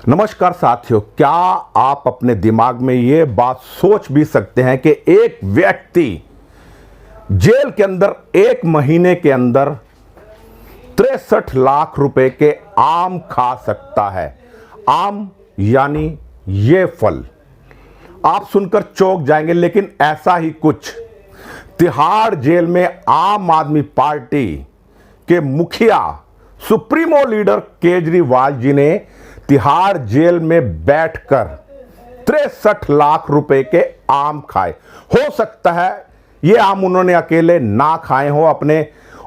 नमस्कार साथियों, क्या आप अपने दिमाग में ये बात सोच भी सकते हैं कि एक व्यक्ति जेल के अंदर 1 महीने के अंदर 63 लाख रुपए के आम खा सकता है। आम यानी ये फल। आप सुनकर चौंक जाएंगे, लेकिन ऐसा ही कुछ तिहाड़ जेल में आम आदमी पार्टी के मुखिया सुप्रीमो लीडर केजरीवाल जी ने तिहाड़ जेल में बैठकर 63 लाख रुपए के आम खाए। हो सकता है ये आम उन्होंने अकेले ना खाए हो, अपने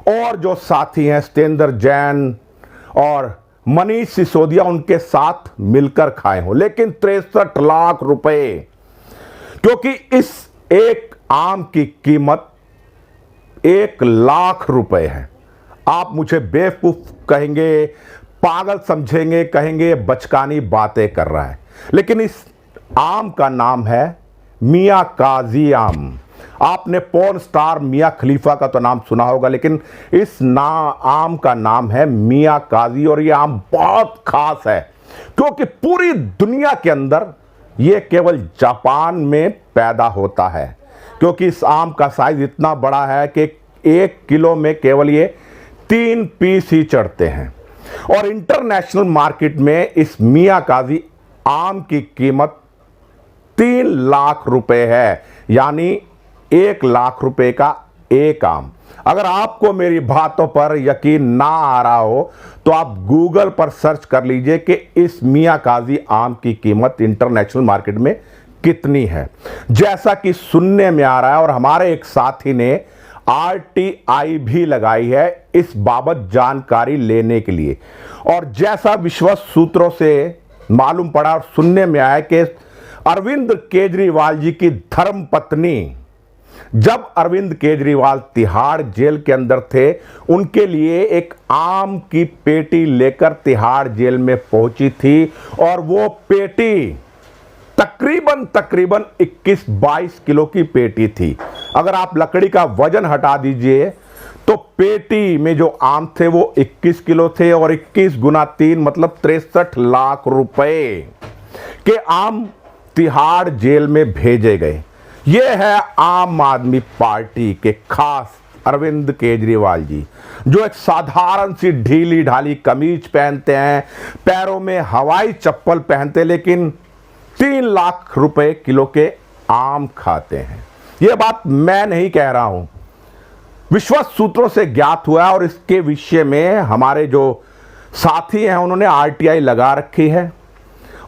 और जो साथी हैं सत्येंद्र जैन और मनीष सिसोदिया उनके साथ मिलकर खाए हो, लेकिन 63 लाख रुपए, क्योंकि इस एक आम की कीमत 1 लाख रुपए है। आप मुझे बेवकूफ कहेंगे, पागल समझेंगे, कहेंगे बचकानी बातें कर रहा है, लेकिन इस आम का नाम है मियां काजी आम। आपने पॉर्न स्टार मियां खलीफा का तो नाम सुना होगा, लेकिन इस आम का नाम है मियां काजी। और ये आम बहुत खास है क्योंकि पूरी दुनिया के अंदर ये केवल जापान में पैदा होता है, क्योंकि इस आम का साइज इतना बड़ा है कि 1 किलो में केवल ये 3 पीस ही चढ़ते हैं। और इंटरनेशनल मार्केट में इस मियां काजी आम की कीमत 3 लाख रुपए है, यानी 1 लाख रुपए का एक आम। अगर आपको मेरी बातों पर यकीन ना आ रहा हो तो आप गूगल पर सर्च कर लीजिए कि इस मियां काजी आम की कीमत इंटरनेशनल मार्केट में कितनी है। जैसा कि सुनने में आ रहा है, और हमारे एक साथी ने RTI भी लगाई है इस बाबत जानकारी लेने के लिए, और जैसा विश्वस्त सूत्रों से मालूम पड़ा और सुनने में आया कि अरविंद केजरीवाल जी की धर्मपत्नी, जब अरविंद केजरीवाल तिहाड़ जेल के अंदर थे, उनके लिए एक आम की पेटी लेकर तिहाड़ जेल में पहुंची थी, और वो पेटी तकरीबन 21-22 किलो की पेटी थी। अगर आप लकड़ी का वजन हटा दीजिए तो पेटी में जो आम थे वो 21 किलो थे, और 21 गुना 3 मतलब 63 लाख रुपए के आम तिहाड़ जेल में भेजे गए। ये है आम आदमी पार्टी के खास अरविंद केजरीवाल जी, जो एक साधारण सी ढीली ढाली कमीज पहनते हैं, पैरों में हवाई चप्पल पहनते, लेकिन 3 लाख रुपए किलो के आम खाते हैं। यह बात मैं नहीं कह रहा हूं, विश्वस्त सूत्रों से ज्ञात हुआ है, और इसके विषय में हमारे जो साथी हैं उन्होंने RTI लगा रखी है,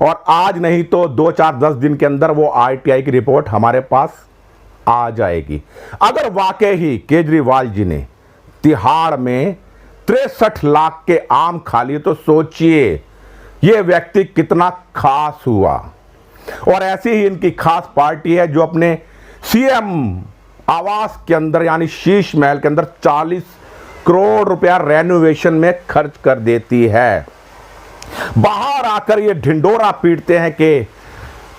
और आज नहीं तो 2-4-10 दिन के अंदर वो RTI की रिपोर्ट हमारे पास आ जाएगी। अगर वाकई ही केजरीवाल जी ने तिहाड़ में 63 लाख के आम खा लिए तो सोचिए ये व्यक्ति कितना खास हुआ। और ऐसी ही इनकी खास पार्टी है जो अपने CM आवास के अंदर यानी शीश महल के अंदर 40 करोड़ रुपया रेनोवेशन में खर्च कर देती है। बाहर आकर ये ढिंडोरा पीटते हैं कि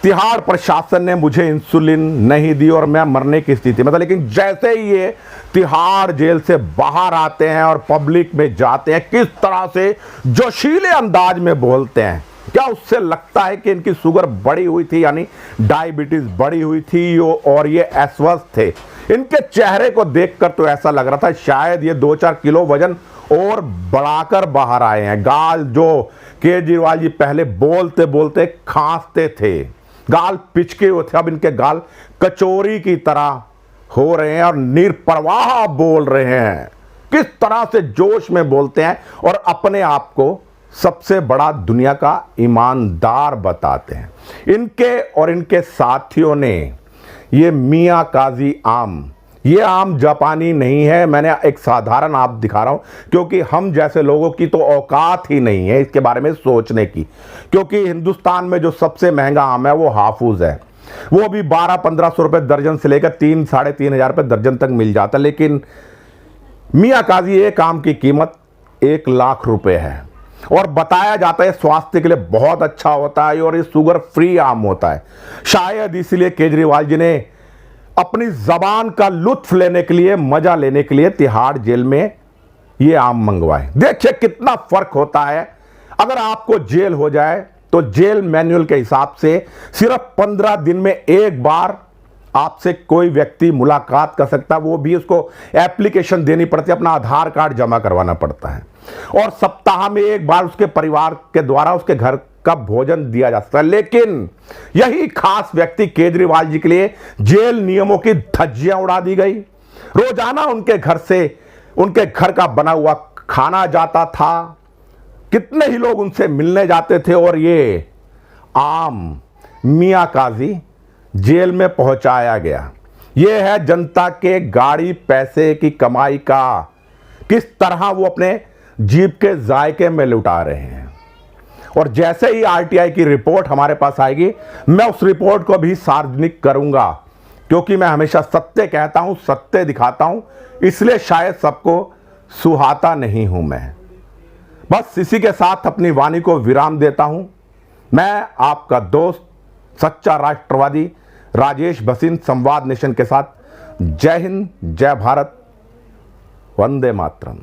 तिहाड़ प्रशासन ने मुझे इंसुलिन नहीं दी और मैं मरने की स्थिति में था, लेकिन जैसे ही ये तिहाड़ जेल से बाहर आते हैं और पब्लिक में जाते हैं, किस तरह से जोशीले अंदाज में बोलते हैं। क्या उससे लगता है कि इनकी शुगर बढ़ी हुई थी, यानी डायबिटीज बढ़ी हुई थी, और ये अस्वस्थ थे। इनके चेहरे को देखकर तो ऐसा लग रहा था शायद ये 2-4 किलो वजन और बढ़ाकर बाहर आए हैं। गाल जो केजरीवाल जी पहले बोलते बोलते खांसते थे, गाल पिचके हुए थे, अब इनके गाल कचौरी की तरह हो रहे हैं और निरपरवाह बोल रहे हैं। किस तरह से जोश में बोलते हैं और अपने आप को सबसे बड़ा दुनिया का ईमानदार बताते हैं। इनके और इनके साथियों ने ये मियां काजी आम, ये आम जापानी नहीं है, मैंने एक साधारण आम दिखा रहा हूं, क्योंकि हम जैसे लोगों की तो औकात ही नहीं है इसके बारे में सोचने की। क्योंकि हिंदुस्तान में जो सबसे महंगा आम है वो हाफूज है, वो भी 1200-1500 रुपए दर्जन से लेकर 3-3.5 हजार रुपए दर्जन तक मिल जाता है, लेकिन मियां काजी एक आम की कीमत 1 लाख रुपए है। और बताया जाता है स्वास्थ्य के लिए बहुत अच्छा होता है, और ये शुगर फ्री आम होता है। शायद इसलिए केजरीवाल जी ने अपनी जबान का लुत्फ लेने के लिए, मजा लेने के लिए तिहाड़ जेल में ये आम मंगवाए। देखिए कितना फर्क होता है। अगर आपको जेल हो जाए तो जेल मैनुअल के हिसाब से सिर्फ 15 दिन में एक बार आपसे कोई व्यक्ति मुलाकात कर सकता है, वो भी उसको एप्लीकेशन देनी पड़ती है, अपना आधार कार्ड जमा करवाना पड़ता है, और सप्ताह में एक बार उसके परिवार के द्वारा उसके घर का भोजन दिया जा सकता है। लेकिन यही खास व्यक्ति केजरीवाल जी के लिए जेल नियमों की धज्जियां उड़ा दी गई। रोजाना उनके घर से उनके घर का बना हुआ खाना जाता था, कितने ही लोग उनसे मिलने जाते थे, और ये आम मियां काजी जेल में पहुंचाया गया। यह है जनता के गाड़ी पैसे की कमाई का किस तरह वो अपने जीभ के जायके में लुटा रहे हैं। और जैसे ही आरटीआई की रिपोर्ट हमारे पास आएगी, मैं उस रिपोर्ट को भी सार्वजनिक करूंगा, क्योंकि मैं हमेशा सत्य कहता हूं, सत्य दिखाता हूं, इसलिए शायद सबको सुहाता नहीं हूं मैं। बस इसी के साथ अपनी वाणी को विराम देता हूं। मैं आपका दोस्त सच्चा राष्ट्रवादी राजेश भसीन संवाद नेशन के साथ। जय हिंद, जय भारत, वंदे मातरम।